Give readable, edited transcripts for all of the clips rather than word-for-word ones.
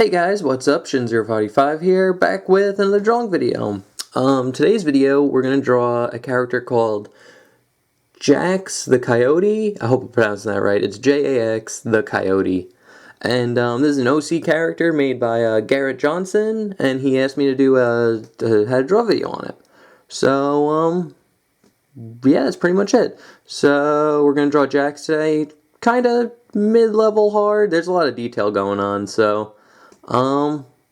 Hey guys, what's up? Shin045 here, back with another drawing video. Today's video, we're going to draw a character called Jax the Coyote. I hope I'm pronouncing that right. It's Jax the Coyote. And this is an OC character made by Garrett Johnson, and he asked me to do a draw video on it. So, yeah, that's pretty much it. So, we're going to draw Jax today. Kind of mid-level hard. There's a lot of detail going on, so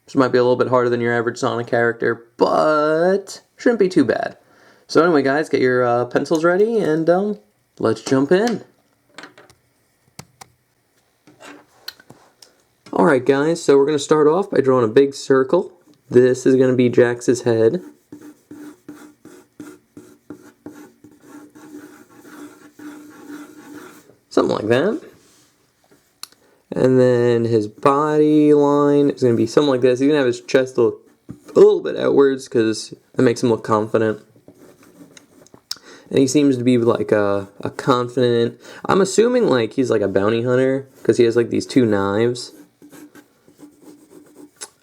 this might be a little bit harder than your average Sonic character, but shouldn't be too bad. So anyway, guys, get your pencils ready, and let's jump in. Alright, guys, so we're going to start off by drawing a big circle. This is going to be Jax's head. Something like that. And then his body line is going to be something like this. He's going to have his chest look a little bit outwards because that makes him look confident. And he seems to be like a confident... I'm assuming like he's like a bounty hunter because he has like these two knives.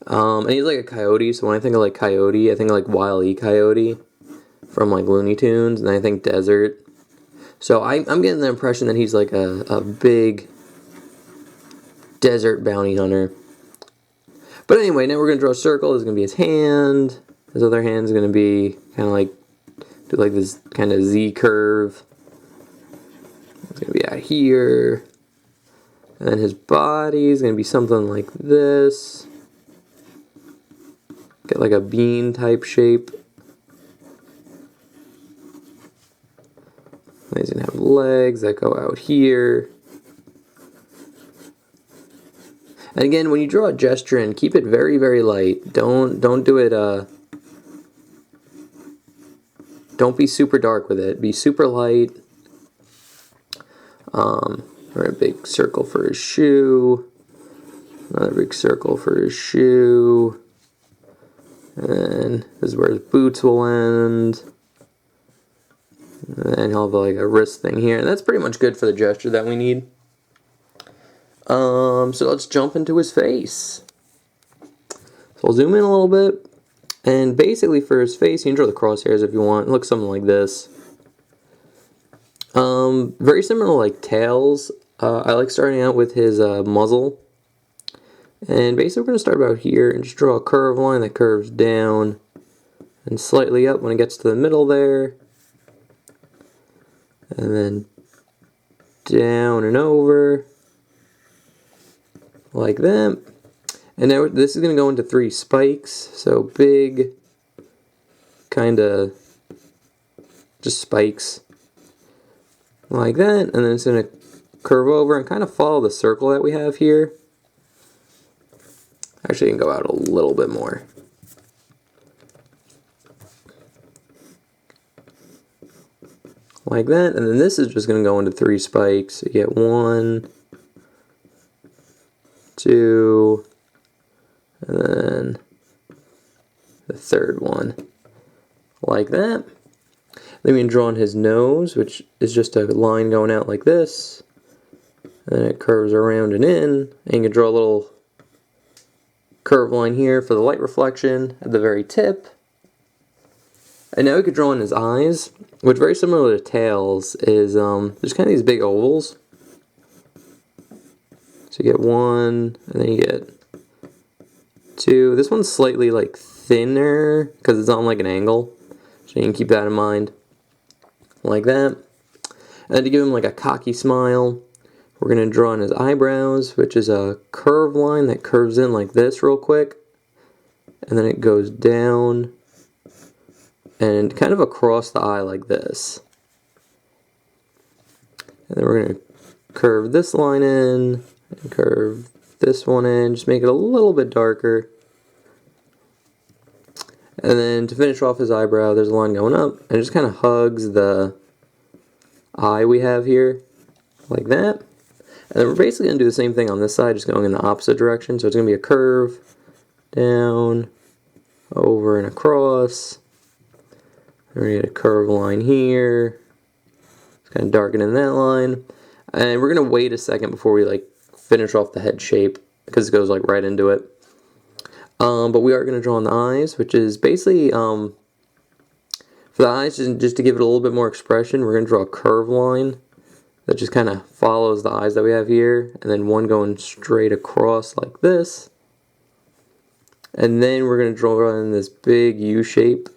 And he's like a coyote, so when I think of like coyote, I think of like Wile E. Coyote from like Looney Tunes, and I think desert. So I'm getting the impression that he's like a big desert bounty hunter. But anyway, now we're going to draw a circle. This is going to be his hand. His other hand is going to be kind of like, do like this kind of Z curve. It's going to be out here. And then his body is going to be something like this. Get like a bean type shape. And he's going to have legs that go out here. And again, when you draw a gesture in, keep it very, very light. Don't do it, don't be super dark with it. Be super light. A big circle for his shoe. Another big circle for his shoe. And this is where his boots will end. And then he'll have like a wrist thing here. And that's pretty much good for the gesture that we need. So let's jump into his face. So I'll zoom in a little bit. And basically for his face, you can draw the crosshairs if you want. It looks something like this. Very similar to like Tails. I like starting out with his muzzle. And basically we're going to start about here and just draw a curved line that curves down and slightly up when it gets to the middle there. And then down and over. Like that. And now this is going to go into 3 spikes. So big, kind of just spikes. Like that. And then it's going to curve over and kind of follow the circle that we have here. Actually, you can go out a little bit more. Like that. And then this is just going to go into 3 spikes. So you get 1, 2, and then the third one, like that. Then we can draw on his nose, which is just a line going out like this, and it curves around and in, and you can draw a little curved line here for the light reflection at the very tip. And now we could draw on his eyes, which very similar to Tails is there's kind of these big ovals. So you get 1, and then you get 2. This one's slightly like thinner because it's on like an angle. So you can keep that in mind. Like that. And then to give him like a cocky smile, we're going to draw on his eyebrows, which is a curved line that curves in like this real quick. And then it goes down and kind of across the eye like this. And then we're going to curve this line in. And curve this one in, just make it a little bit darker. And then to finish off his eyebrow, there's a line going up, and it just kind of hugs the eye we have here, like that. And then we're basically going to do the same thing on this side, just going in the opposite direction. So it's going to be a curve, down, over and across. And we're going to get a curved line here. It's kind of darkening that line. And we're going to wait a second before we like finish off the head shape because it goes like right into it. But we are going to draw on the eyes, which is basically, for the eyes, just to give it a little bit more expression, we're going to draw a curved line that just kind of follows the eyes that we have here, and then one going straight across like this. And then we're going to draw in this big U shape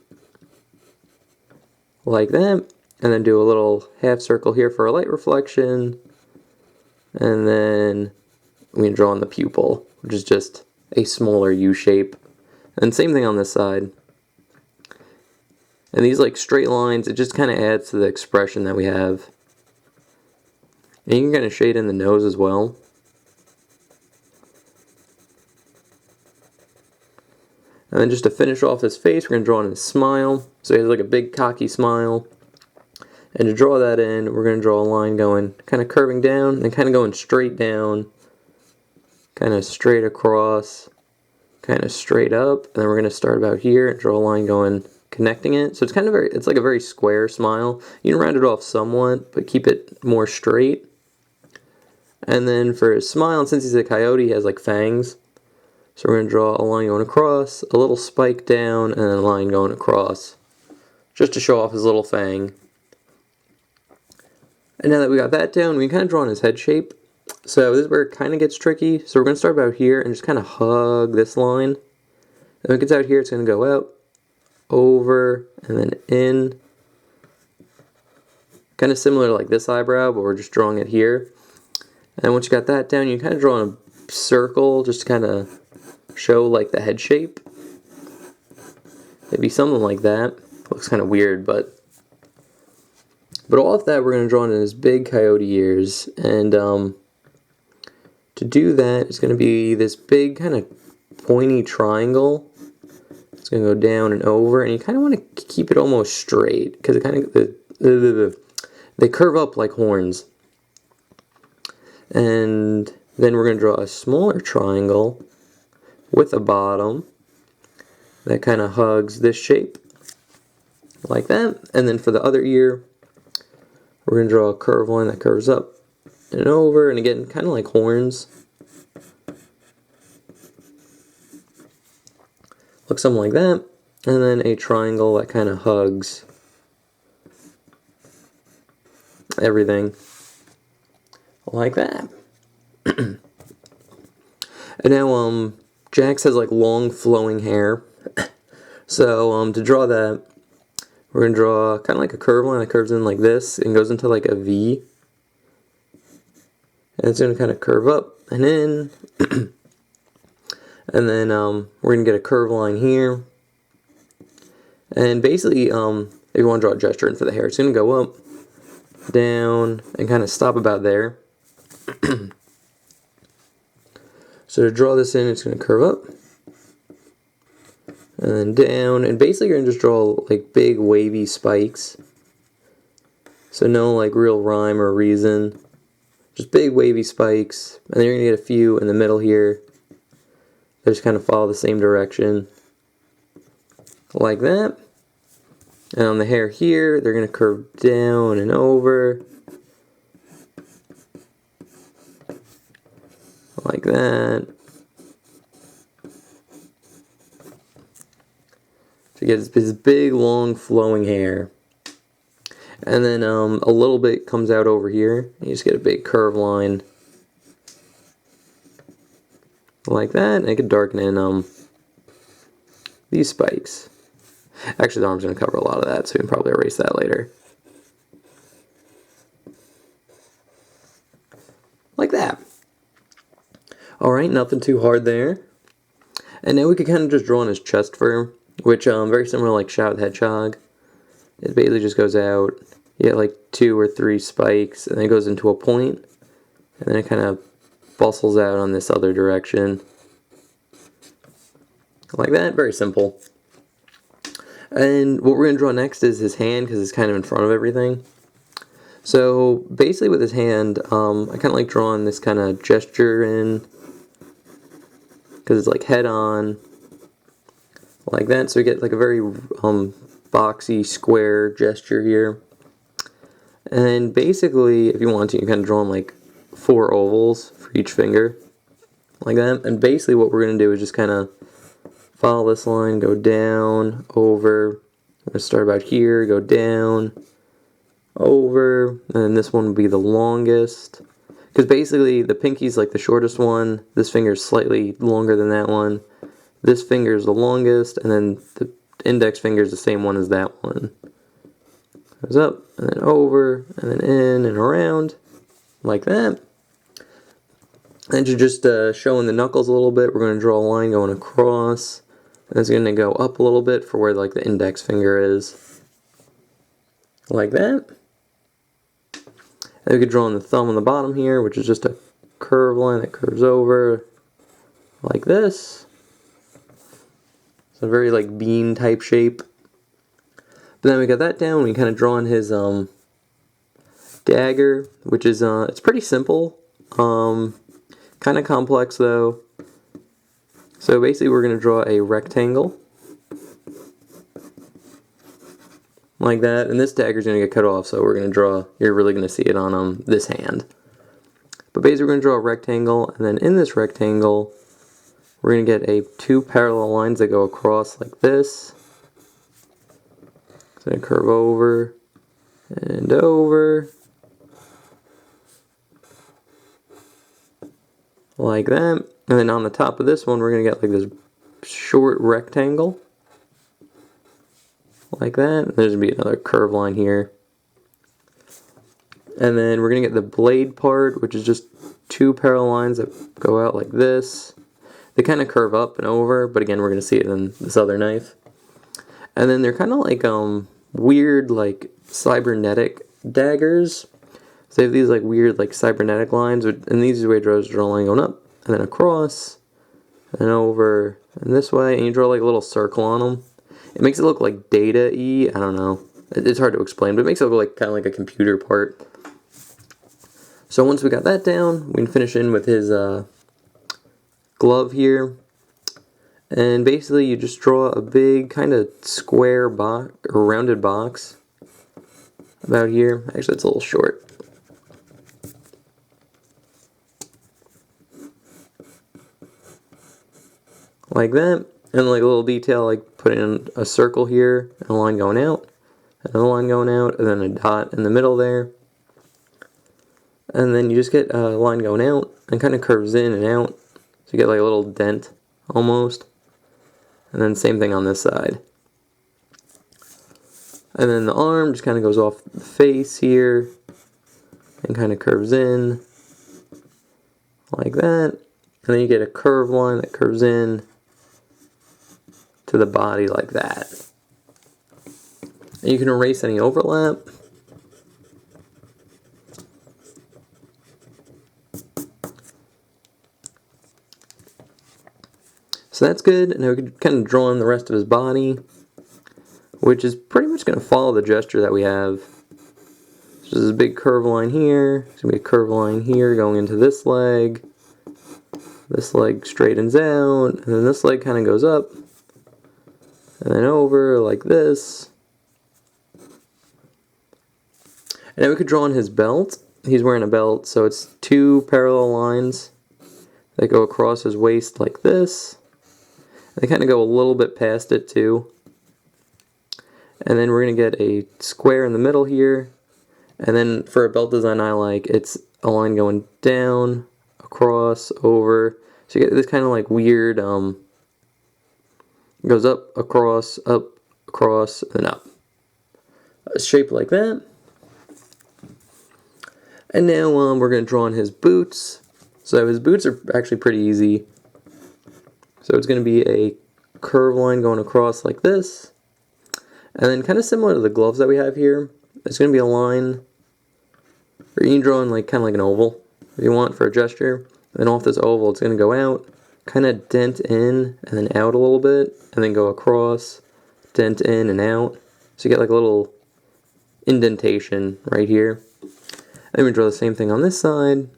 like that, and then do a little half circle here for a light reflection, and then we can draw on the pupil, which is just a smaller U shape. And same thing on this side. And these like straight lines, it just kind of adds to the expression that we have. And you can kind of shade in the nose as well. And then just to finish off his face, we're going to draw in his smile. So he has like a big cocky smile. And to draw that in, we're going to draw a line going, kind of curving down, and kind of going straight down, kind of straight across, kind of straight up. And then we're going to start about here and draw a line going, connecting it. So it's kind of it's like a very square smile. You can round it off somewhat, but keep it more straight. And then for his smile, and since he's a coyote, he has like fangs. So we're going to draw a line going across, a little spike down, and then a line going across, just to show off his little fang. And now that we got that down, we can kind of draw in his head shape. So this is where it kind of gets tricky. So we're going to start about here and just kind of hug this line. And when it gets out here, it's going to go out, over, and then in. Kind of similar to like this eyebrow, but we're just drawing it here. And once you got that down, you kind of draw in a circle just to kind of show like the head shape. Maybe something like that. Looks kind of weird, but all of that we're going to draw in his big coyote ears. And to do that, it's going to be this big kind of pointy triangle. It's going to go down and over, and you kind of want to keep it almost straight because it kind of they curve up like horns. And then we're going to draw a smaller triangle with a bottom that kind of hugs this shape like that. And then for the other ear, we're going to draw a curved line that curves up and over, and again, kind of like horns. Looks something like that. And then a triangle that kind of hugs everything like that. And now Jax has like long flowing hair. So to draw that, we're going to draw kind of like a curved line that curves in like this and goes into like a V. And it's going to kind of curve up and in. And then we're going to get a curved line here. And basically, if you want to draw a gesture in for the hair, it's going to go up, down, and kind of stop about there. So to draw this in, it's going to curve up, and then down, and basically you're going to just draw like big wavy spikes. So no like real rhyme or reason, just big wavy spikes. And then you're going to get a few in the middle here that just kind of follow the same direction like that. And on the hair here, they're going to curve down and over like that. So you get this big, long, flowing hair. And then a little bit comes out over here. And you just get a big curved line like that. And I can darken in these spikes. Actually, the arm's going to cover a lot of that, so we can probably erase that later. Like that. Alright, nothing too hard there. And now we can kind of just draw on his chest fur, which very similar to like Shadow the Hedgehog. It basically just goes out. You get like 2 or 3 spikes, and then it goes into a point, and then it kind of bustles out on this other direction. Like that, very simple. And what we're going to draw next is his hand, because it's kind of in front of everything. So basically with his hand, I kind of like drawing this kind of gesture in, because it's like head on, like that. So we get like a very boxy square gesture here. And basically, if you want to, you kind of draw in like 4 ovals for each finger, like that. And basically what we're going to do is just kind of follow this line, go down, over. I'm going to start about here, go down, over, and then this one will be the longest. Because basically the pinky's like the shortest one, this finger's slightly longer than that one, this finger is the longest, and then the index finger is the same one as that one. Goes up, and then over, and then in and around, like that. And to just showing the knuckles a little bit, we're going to draw a line going across. And it's going to go up a little bit for where like the index finger is. Like that. And we could draw on the thumb on the bottom here, which is just a curved line that curves over like this. It's a very like bean type shape. But then we got that down, we kind of draw on his dagger, which is, it's pretty simple. Kind of complex though. So basically we're going to draw a rectangle. Like that, and this dagger is going to get cut off, so we're going to draw, you're really going to see it on this hand. But basically we're going to draw a rectangle, and then in this rectangle, we're going to get two parallel lines that go across like this. It's going to curve over, and over. Like that. And then on the top of this one, we're going to get like this short rectangle. Like that. There's going to be another curved line here. And then we're going to get the blade part, which is just two parallel lines that go out like this. They kind of curve up and over, but again, we're going to see it in this other knife. And then they're kind of like weird, like cybernetic daggers. So they have these like weird, like cybernetic lines, and these are the way draw a line going up, and then across, and over, and this way, and you draw like a little circle on them. It makes it look like data-y, I don't know. It's hard to explain, but it makes it look like kind of like a computer part. So once we got that down, we can finish in with his glove here. And basically you just draw a big kind of square box, or rounded box, about here. Actually, it's a little short. Like that, and like a little detail, like putting in a circle here, and a line going out, another line going out, and then a dot in the middle there. And then you just get a line going out, and kind of curves in and out, so you get like a little dent, almost. And then same thing on this side. And then the arm just kind of goes off the face here, and kind of curves in, like that. And then you get a curved line that curves in to the body like that. And you can erase any overlap. So that's good, and now we can kind of draw in the rest of his body, which is pretty much going to follow the gesture that we have. So there's a big curved line here, there's going to be a curved line here going into this leg. This leg straightens out, and then this leg kind of goes up, and then over like this. And then we could draw on his belt. He's wearing a belt, so it's two parallel lines that go across his waist like this. They kind of go a little bit past it too. And then we're going to get a square in the middle here. And then for a belt design I like, it's a line going down, across, over. So you get this kind of like weird, goes up, across, and up. A shape like that. And now we're going to draw on his boots. So his boots are actually pretty easy. So it's going to be a curved line going across like this. And then kind of similar to the gloves that we have here, it's going to be a line, or you can draw in like kind of like an oval if you want for a gesture. And then off this oval it's going to go out, kind of dent in and then out a little bit, and then go across, dent in and out. So you get like a little indentation right here. And we draw the same thing on this side.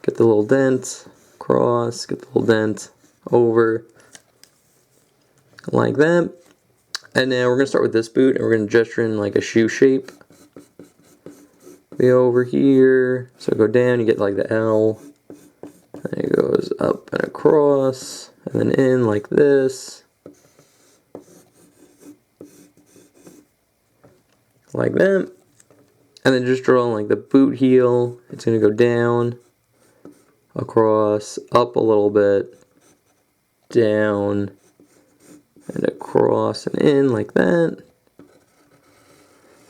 Get the little dent, across, get the little dent, over, like that. And now we're going to start with this boot, and we're going to gesture in like a shoe shape. Be over here, so go down, you get like the L, And it goes up and across, and then in like this. Like that. And then just draw like the boot heel. It's going to go down, across, up a little bit, down, and across and in like that.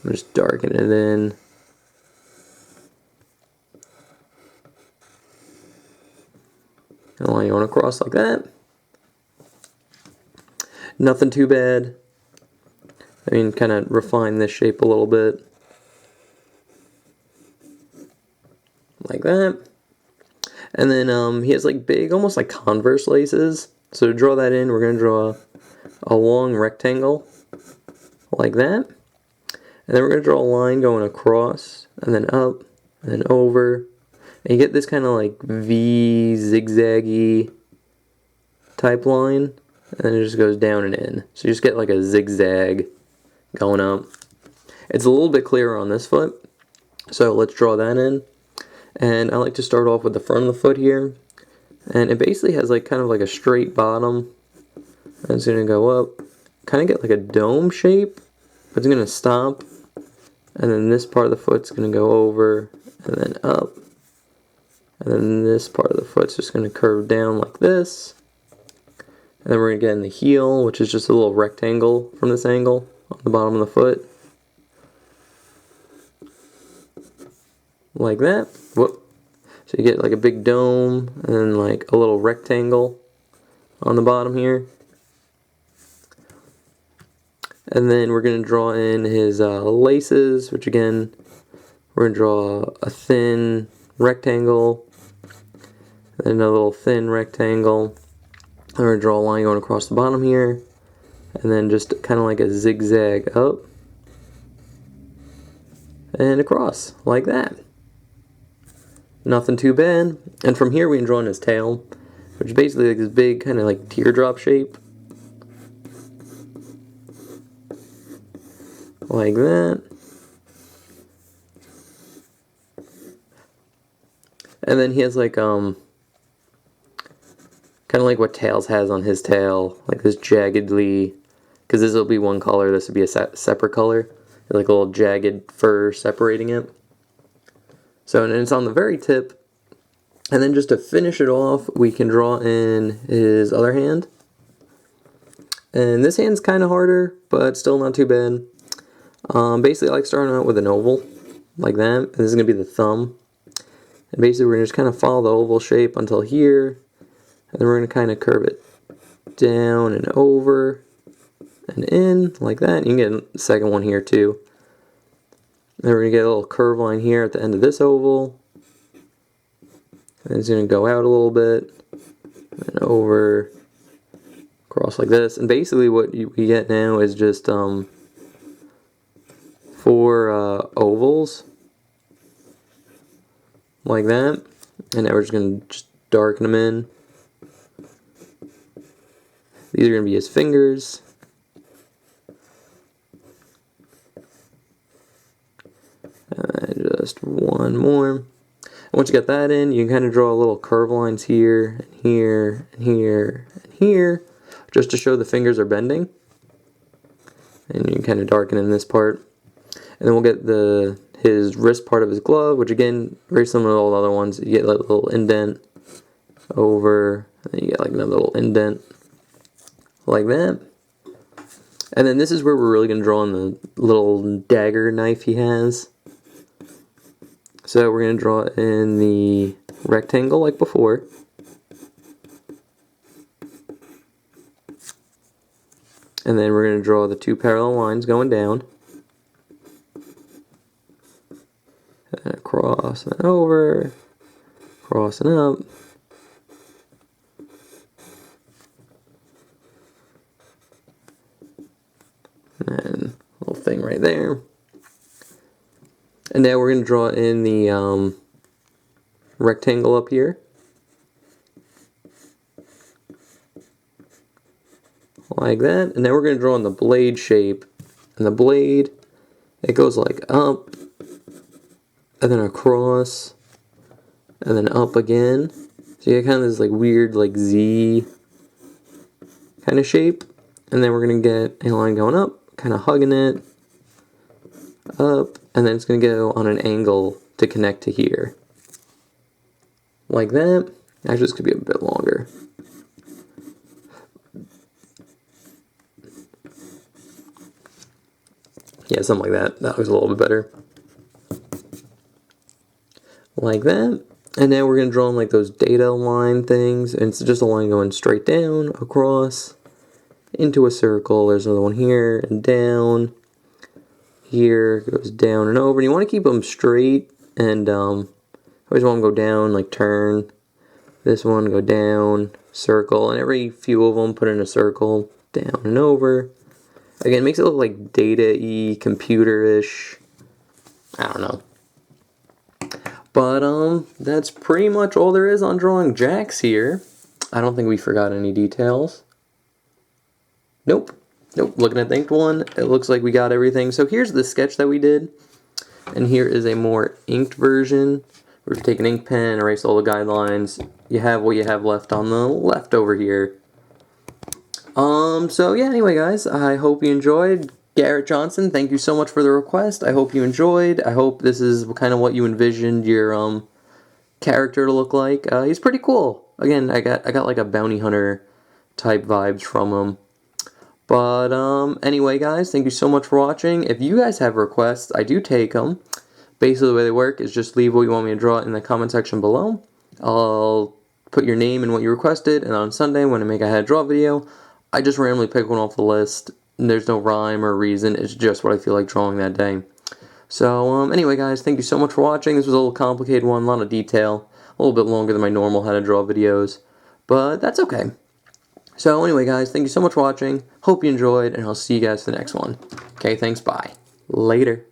I'm just darkening it in. And line going across like that. Nothing too bad. I mean, kind of refine this shape a little bit. Like that. And then he has like big, almost like Converse laces. So to draw that in, we're going to draw a long rectangle. Like that. And then we're going to draw a line going across, and then up, and then over. And you get this kind of like V zigzaggy type line, and then it just goes down and in. So you just get like a zigzag going up. It's a little bit clearer on this foot, so let's draw that in. And I like to start off with the front of the foot here, and it basically has like kind of like a straight bottom. And it's going to go up, kind of get like a dome shape, but it's going to stop, and then this part of the foot's going to go over, and then up. And then this part of the foot's just going to curve down like this. And then we're going to get in the heel, which is just a little rectangle from this angle on the bottom of the foot. Like that. Whoop. So you get like a big dome and then like a little rectangle on the bottom here. And then we're going to draw in his laces, which again, we're going to draw a thin rectangle, and then a little thin rectangle. And we're going to draw a line going across the bottom here, and then just kind of like a zigzag up and across, like that. Nothing too bad. And from here we can draw in his tail, which is basically like this big kind of like teardrop shape. Like that. And then he has like kind of like what Tails has on his tail, like this jaggedly, because this will be one color, this would be a separate color, like a little jagged fur separating it. So, and it's on the very tip. And then just to finish it off, we can draw in his other hand. And this hand's kind of harder, but still not too bad. Basically, I like starting out with an oval, like that, and this is going to be the thumb. And basically, we're going to just kind of follow the oval shape until here, and then we're going to kind of curve it down and over and in, like that. You can get a second one here, too. And then we're going to get a little curve line here at the end of this oval. And it's going to go out a little bit, and over, across like this. And basically, what we get now is just 4 ovals, like that. And now we're just going to just darken them in. These are going to be his fingers. And just one more. And once you get that in, you can kind of draw little curve lines here, and here, and here, and here, just to show the fingers are bending. And you can kind of darken in this part. And then we'll get his wrist part of his glove, which again, very similar to all the other ones. You get like a little indent over, and then you get like another little indent, like that. And then this is where we're really going to draw on the little dagger knife he has. So we're going to draw in the rectangle like before. And then we're going to draw the 2 parallel lines going down. And across and over, across and up. And a little thing right there. And now we're going to draw in the rectangle up here. Like that. And now we're going to draw in the blade shape. And the blade, it goes like up, and then across, and then up again. So So you get kind of this like weird like Z kind of shape. And then we're going to get a line going up, kind of hugging it up, and then it's going to go on an angle to connect to here. Like that. Actually, this could be a bit longer. Yeah, something like that. That was a little bit better. Like that. And now we're going to draw in like those data line things. And it's just a line going straight down, across, into a circle. There's another one here, and down. Here, goes down and over. And you want to keep them straight. And always want them to go down, like turn. This one, go down, circle. And every few of them, put in a circle, down and over. Again, it makes it look like data-y, computer-ish. I don't know. But, that's pretty much all there is on drawing Jax here. I don't think we forgot any details. Nope. Nope. Looking at the inked one, it looks like we got everything. So here's the sketch that we did. And here is a more inked version. We're going to take an ink pen, erase all the guidelines. You have what you have left on the left over here. So yeah, anyway guys, I hope you enjoyed. Garrett Johnson, thank you so much for the request. I hope you enjoyed. I hope this is kind of what you envisioned your character to look like. He's pretty cool. Again, I got like a bounty hunter type vibes from him. But anyway guys, thank you so much for watching. If you guys have requests, I do take them. Basically the way they work is just leave what you want me to draw in the comment section below. I'll put your name and what you requested, and on Sunday when I make a how to draw video, I just randomly pick one off the list. There's no rhyme or reason, it's just what I feel like drawing that day. So anyway guys, thank you so much for watching. This was a little complicated one, a lot of detail, a little bit longer than my normal how to draw videos, but that's okay. So anyway guys, thank you so much for watching, hope you enjoyed, and I'll see you guys for the next one. Okay, thanks, bye. Later.